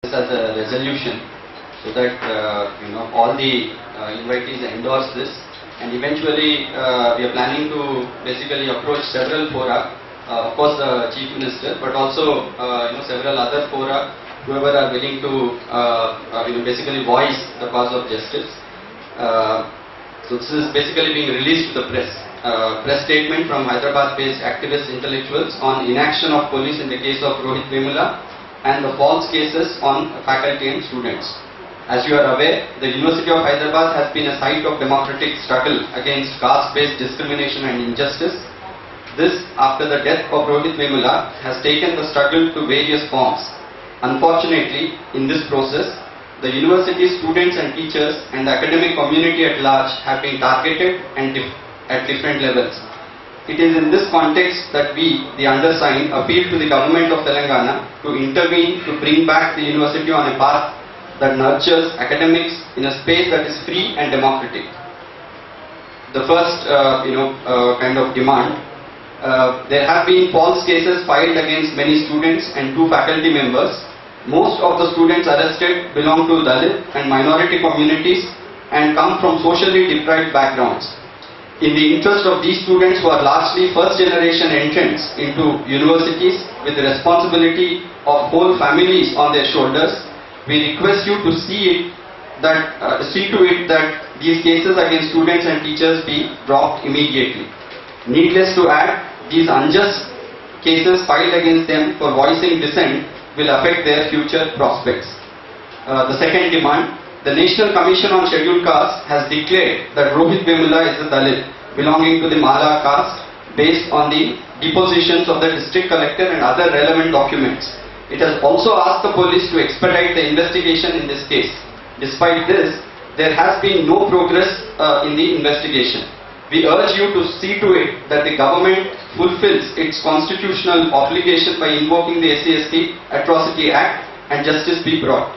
this as a resolution so that all the invitees endorse this, and eventually we are planning to basically approach several fora, of course the Chief Minister, but also several other fora, whoever are willing to basically voice the cause of justice. So this is basically being released to the press. Press statement from Hyderabad-based activist intellectuals on inaction of police in the case of ROHITH VEMULA and the false cases on faculty and students. As you are aware, the University of Hyderabad has been a site of democratic struggle against caste-based discrimination and injustice. This, after the death of ROHITH VEMULA, has taken the struggle to various forms. Unfortunately, in this process, the university students and teachers and the academic community at large have been targeted and at different levels. It is in this context that we, the undersigned, appeal to the government of Telangana to intervene to bring back the university on a path that nurtures academics in a space that is free and democratic. The first kind of demand, there have been false cases filed against many students and 2 faculty members. Most of the students arrested belong to Dalit and minority communities and come from socially deprived backgrounds. In the interest of these students who are largely first generation entrants into universities with the responsibility of whole families on their shoulders, we request you to see to it that these cases against students and teachers be dropped immediately. Needless to add, these unjust cases filed against them for voicing dissent will affect their future prospects. The second demand, the National Commission on Scheduled Castes has declared that ROHITH VEMULA is a Dalit belonging to the Mala caste based on the depositions of the district collector and other relevant documents. It has also asked the police to expedite the investigation in this case. Despite this, there has been no progress in the investigation. We urge you to see to it that the government fulfills its constitutional obligation by invoking the SC/ST Atrocity Act and justice be brought.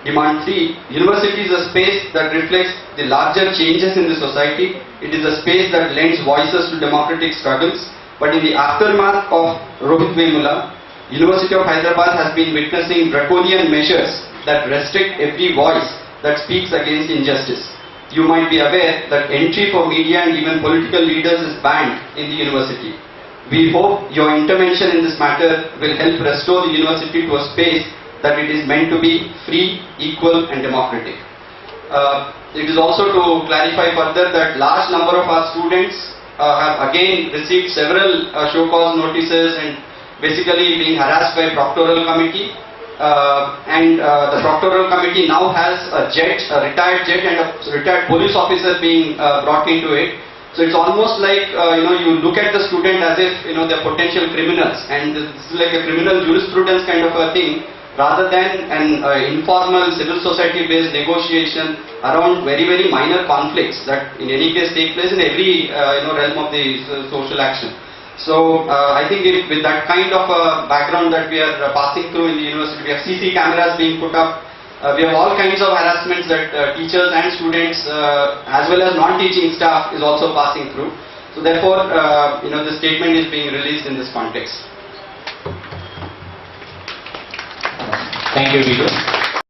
Demand 3, university is a space that reflects the larger changes in the society. It is a space that lends voices to democratic struggles. But in the aftermath of ROHITH VEMULA, University of Hyderabad has been witnessing draconian measures that restrict every voice that speaks against injustice. You might be aware that entry for media and even political leaders is banned in the university. We hope your intervention in this matter will help restore the university to a space that it is meant to be free, equal and democratic. It is also to clarify further that large number of our students have again received several show cause notices and basically being harassed by proctoral committee, and the proctoral committee now has a retired jet and a retired police officer being brought into it. So it's almost like you look at the student as if they're potential criminals, and this is like a criminal jurisprudence kind of a thing, rather than an informal civil society based negotiation around very minor conflicts that in any case take place in every realm of the social action. So I think with that kind of background that we are passing through in the university, we have CC cameras being put up, we have all kinds of harassments that teachers and students as well as non-teaching staff is also passing through. So therefore the statement is being released in this context. Thank you, Vijay.